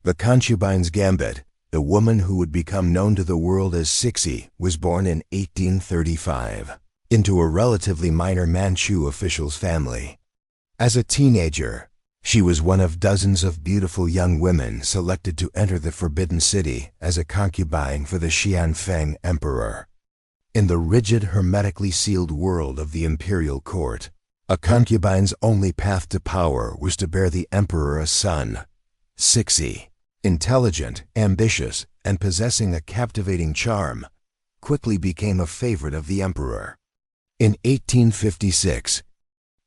The concubine's gambit, the woman who would become known to the world as Cixi, was born in 1835 into a relatively minor Manchu official's family. As a teenager, she was one of dozens of beautiful young women selected to enter the Forbidden City as a concubine for the Xianfeng Emperor. In the rigid, hermetically sealed world of the imperial court, a concubine's only path to power was to bear the emperor a son. Cixi, intelligent, ambitious, and possessing a captivating charm, quickly became a favorite of the emperor. In 1856,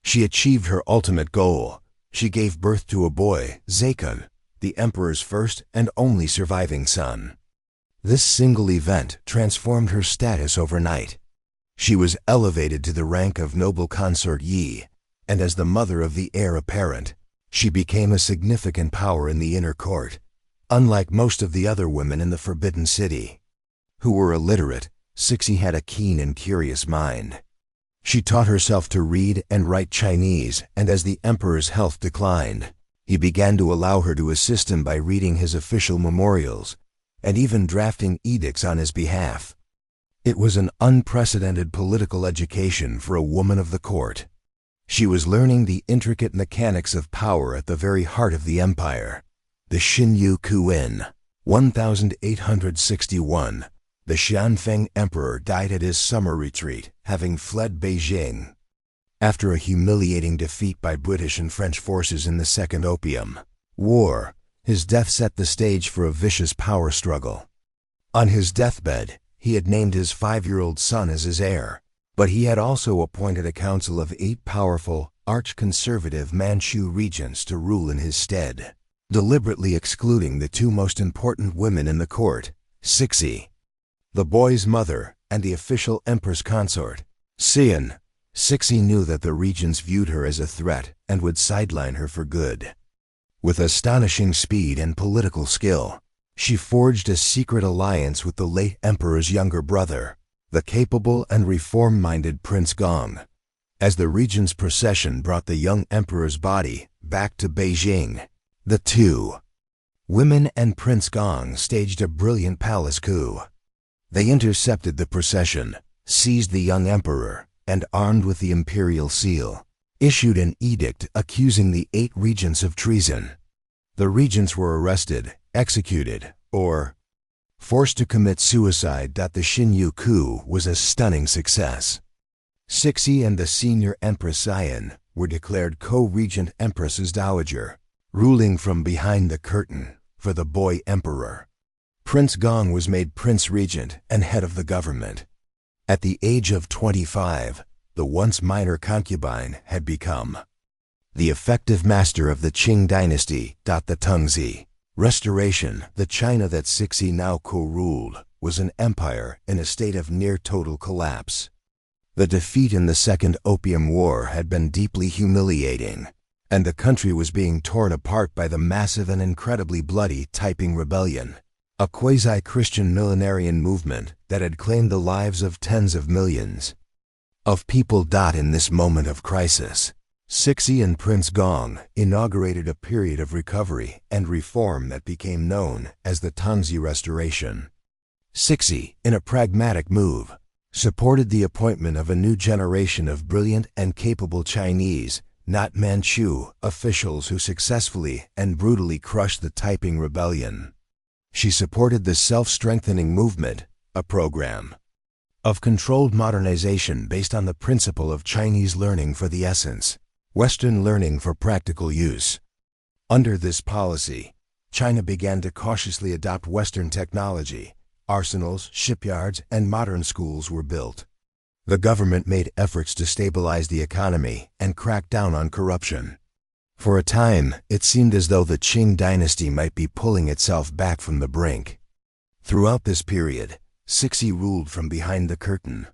she achieved her ultimate goal. She gave birth to a boy, Zakun, the emperor's first and only surviving son. This single event transformed her status overnight. She was elevated to the rank of noble consort Yi, and as the mother of the heir apparent, she became a significant power in the inner court. Unlike most of the other women in the Forbidden City, who were illiterate, Cixi had a keen and curious mind. She taught herself to read and write Chinese, and as the emperor's health declined, he began to allow her to assist him by reading his official memorials and even drafting edicts on his behalf. It was an unprecedented political education for a woman of the court. She was learning the intricate mechanics of power at the very heart of the empire. The Xinyu Kuin, 1861, the Xianfeng Emperor died at his summer retreat, having fled Beijing. After a humiliating defeat by British and French forces in the Second Opium War, his death set the stage for a vicious power struggle. On his deathbed, he had named his 5-year-old son as his heir, but he had also appointed a council of 8 powerful, arch-conservative Manchu regents to rule in his stead, deliberately excluding the 2 most important women in the court, Cixi, the boy's mother, and the official empress consort, Xian. Cixi knew that the regents viewed her as a threat and would sideline her for good. With astonishing speed and political skill, she forged a secret alliance with the late emperor's younger brother, the capable and reform-minded Prince Gong. As the regent's procession brought the young emperor's body back to Beijing, the 2 women and Prince Gong staged a brilliant palace coup. They intercepted the procession, seized the young emperor, and armed with the imperial seal, issued an edict accusing the 8 regents of treason. The regents were arrested, executed, or forced to commit suicide. The Xinyu coup was a stunning success. Cixi and the senior Empress Xian were declared co-regent Empresses Dowager, ruling from behind the curtain for the boy emperor. Prince Gong was made Prince Regent and head of the government. At the age of 25, the once minor concubine had become the effective master of the Qing Dynasty. The Tengzi Restoration, the China that Cixi now co-ruled, was an empire in a state of near total collapse. The defeat in the Second Opium War had been deeply humiliating, and the country was being torn apart by the massive and incredibly bloody Taiping Rebellion, a quasi-Christian millenarian movement that had claimed the lives of tens of millions of people. In this moment of crisis, Cixi and Prince Gong inaugurated a period of recovery and reform that became known as the Tengzi Restoration. Cixi, in a pragmatic move, supported the appointment of a new generation of brilliant and capable Chinese, not Manchu, officials who successfully and brutally crushed the Taiping Rebellion. She supported the self-strengthening movement, a program of controlled modernization based on the principle of Chinese learning for the essence, Western learning for practical use. Under this policy, China began to cautiously adopt Western technology. Arsenals, shipyards, and modern schools were built. The government made efforts to stabilize the economy and crack down on corruption. For a time, it seemed as though the Qing Dynasty might be pulling itself back from the brink. Throughout this period, Cixi ruled from behind the curtain,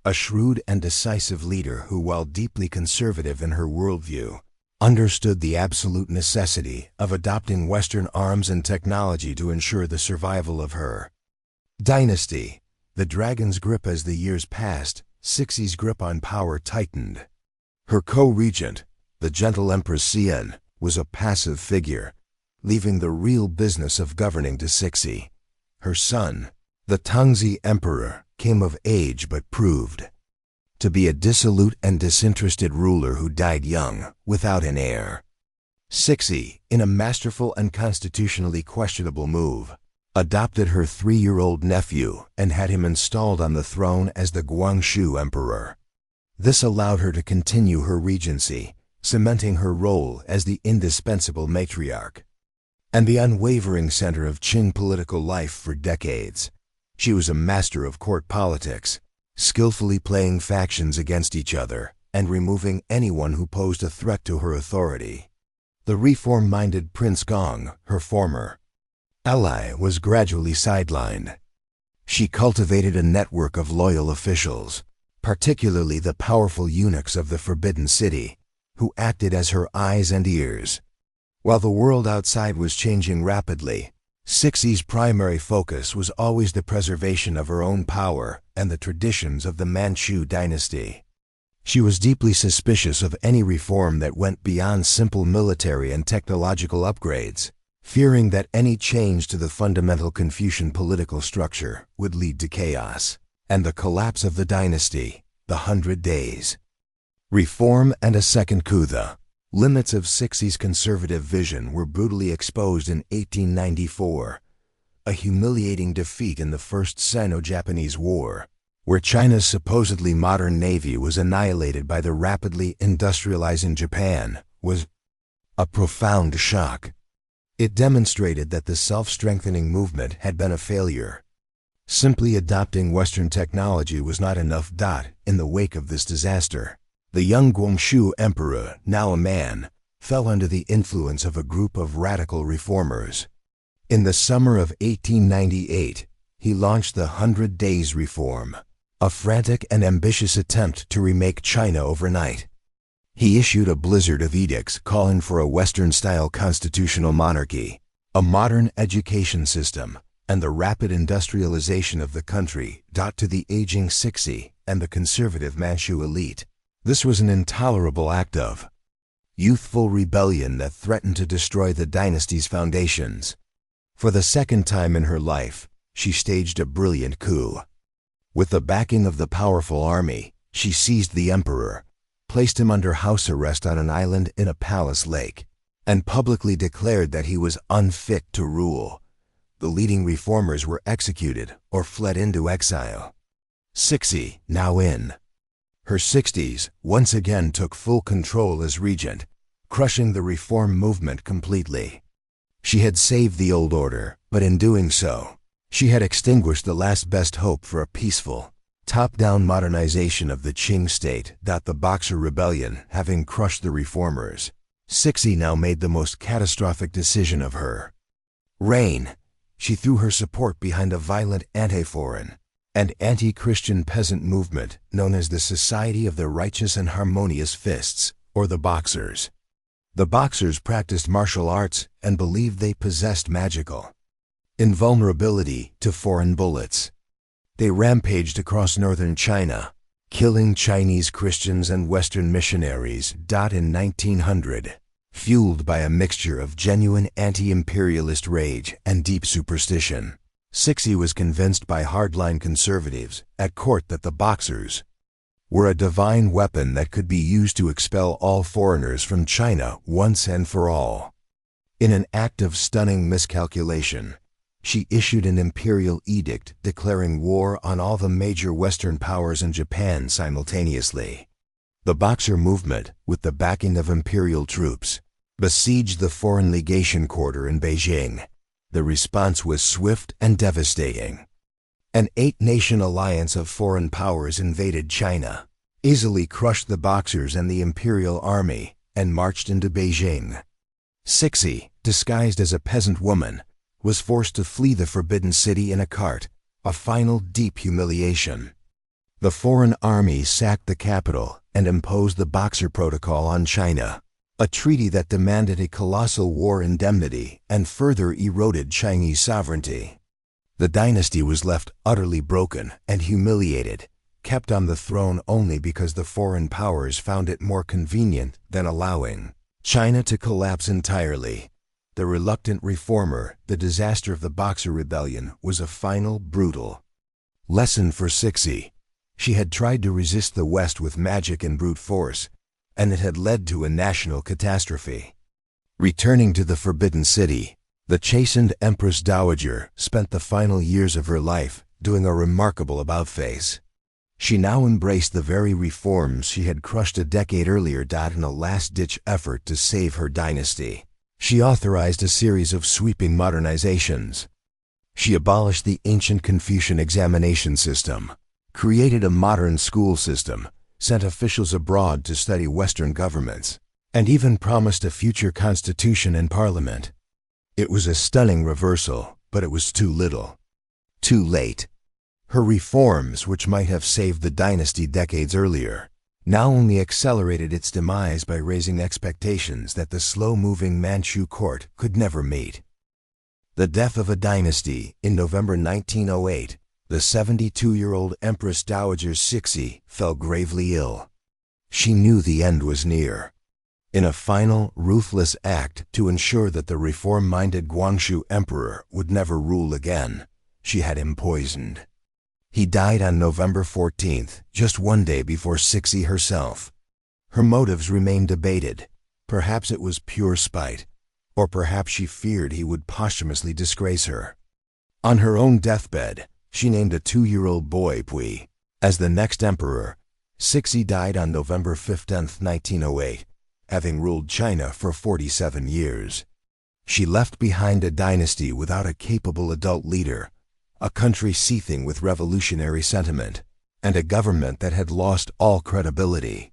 a shrewd and decisive leader who, while deeply conservative in her worldview, understood the absolute necessity of adopting Western arms and technology to ensure the survival of her dynasty. The dragon's grip. As the years passed, Cixi's grip on power tightened. Her co-regent, the gentle Empress Xian, was a passive figure, leaving the real business of governing to Cixi. Her son, the Tangxi Emperor, came of age but proved to be a dissolute and disinterested ruler who died young, without an heir. Cixi, in a masterful and constitutionally questionable move, adopted her 3-year-old nephew and had him installed on the throne as the Guangxu Emperor. This allowed her to continue her regency, cementing her role as the indispensable matriarch and the unwavering center of Qing political life for decades. She was a master of court politics, skillfully playing factions against each other and removing anyone who posed a threat to her authority. The reform-minded Prince Gong, her former ally, was gradually sidelined. She cultivated a network of loyal officials, particularly the powerful eunuchs of the Forbidden City, who acted as her eyes and ears. While the world outside was changing rapidly, Cixi's primary focus was always the preservation of her own power and the traditions of the Manchu dynasty. She was deeply suspicious of any reform that went beyond simple military and technological upgrades, fearing that any change to the fundamental Confucian political structure would lead to chaos and the collapse of the dynasty, the 100 Days. Reform and a second coup. The limits of Cixi's conservative vision were brutally exposed in 1894, a humiliating defeat in the First Sino-Japanese War, where China's supposedly modern navy was annihilated by the rapidly industrializing Japan, was a profound shock. It demonstrated that the self-strengthening movement had been a failure. Simply adopting Western technology was not enough. In the wake of this disaster, the young Guangxu Emperor, now a man, fell under the influence of a group of radical reformers. In the summer of 1898, he launched the 100 Days Reform, a frantic and ambitious attempt to remake China overnight. He issued a blizzard of edicts calling for a Western-style constitutional monarchy, a modern education system, and the rapid industrialization of the country. To the aging Cixi and the conservative Manchu elite, this was an intolerable act of youthful rebellion that threatened to destroy the dynasty's foundations. For the second time in her life, she staged a brilliant coup. With the backing of the powerful army, she seized the emperor, placed him under house arrest on an island in a palace lake, and publicly declared that he was unfit to rule. The leading reformers were executed or fled into exile. Cixi, now in her 60s, once again took full control as regent, crushing the reform movement completely. She had saved the old order, but in doing so, she had extinguished the last best hope for a peaceful, top-down modernization of the Qing state. The Boxer Rebellion having crushed the reformers, Cixi now made the most catastrophic decision of her reign. She threw her support behind a violent anti-foreign and anti-Christian peasant movement known as the Society of the Righteous and Harmonious Fists, or the Boxers. The Boxers practiced martial arts and believed they possessed magical invulnerability to foreign bullets. They rampaged across northern China, killing Chinese Christians and Western missionaries. In 1900, fueled by a mixture of genuine anti-imperialist rage and deep superstition, Cixi was convinced by hardline conservatives at court that the Boxers were a divine weapon that could be used to expel all foreigners from China once and for all. In an act of stunning miscalculation, she issued an imperial edict declaring war on all the major Western powers and Japan simultaneously. The Boxer movement, with the backing of imperial troops, besieged the foreign legation quarter in Beijing. The response was swift and devastating. An 8-nation alliance of foreign powers invaded China, easily crushed the Boxers and the imperial army, and marched into Beijing. Cixi, disguised as a peasant woman, was forced to flee the Forbidden City in a cart, a final deep humiliation. The foreign army sacked the capital and imposed the Boxer Protocol on China, a treaty that demanded a colossal war indemnity and further eroded Chinese sovereignty. The dynasty was left utterly broken and humiliated, kept on the throne only because the foreign powers found it more convenient than allowing China to collapse entirely. the reluctant reformer, the disaster of the Boxer Rebellion was a final, brutal lesson for Cixi. She had tried to resist the West with magic and brute force, and it had led to a national catastrophe. Returning to the Forbidden City, the chastened Empress Dowager spent the final years of her life doing a remarkable about-face. She now embraced the very reforms she had crushed a decade earlier. In a last-ditch effort to save her dynasty, she authorized a series of sweeping modernizations. She abolished the ancient Confucian examination system, created a modern school system, sent officials abroad to study Western governments, and even promised a future constitution and parliament. It was a stunning reversal, but it was too little. Too late. Her reforms, which might have saved the dynasty decades earlier, now only accelerated its demise by raising expectations that the slow-moving Manchu court could never meet. The death of a dynasty. In November 1908, the 72-year-old Empress Dowager Cixi fell gravely ill. She knew the end was near. In a final, ruthless act to ensure that the reform-minded Guangxu emperor would never rule again, she had him poisoned. He died on November 14th, just one day before Cixi herself. Her motives remain debated. Perhaps it was pure spite, or perhaps she feared he would posthumously disgrace her. On her own deathbed, she named a 2-year-old boy Pui as the next emperor. Cixi died on November 15, 1908, having ruled China for 47 years. She left behind a dynasty without a capable adult leader, a country seething with revolutionary sentiment, and a government that had lost all credibility.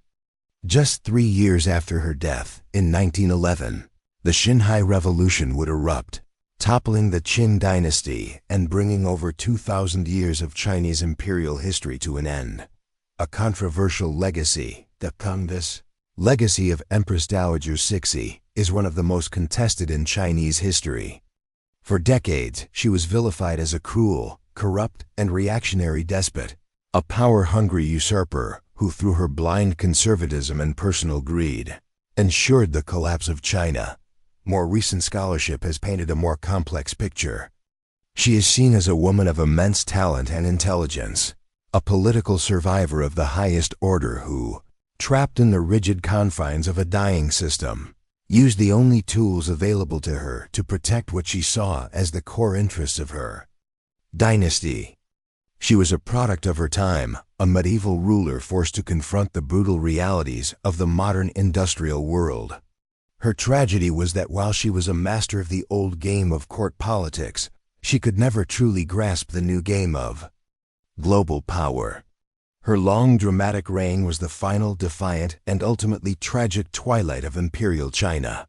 Just 3 years after her death, in 1911, the Xinhai Revolution would erupt, toppling the Qing Dynasty and bringing over 2,000 years of Chinese imperial history to an end. A controversial legacy, the legacy of Empress Dowager Cixi, is one of the most contested in Chinese history. For decades, she was vilified as a cruel, corrupt, and reactionary despot, a power-hungry usurper who, through her blind conservatism and personal greed, ensured the collapse of China. More recent scholarship has painted a more complex picture. She is seen as a woman of immense talent and intelligence, a political survivor of the highest order who, trapped in the rigid confines of a dying system, used the only tools available to her to protect what she saw as the core interests of her dynasty. She was a product of her time, a medieval ruler forced to confront the brutal realities of the modern industrial world. Her tragedy was that while she was a master of the old game of court politics, she could never truly grasp the new game of global power. Her long, dramatic reign was the final, defiant, and ultimately tragic twilight of imperial China.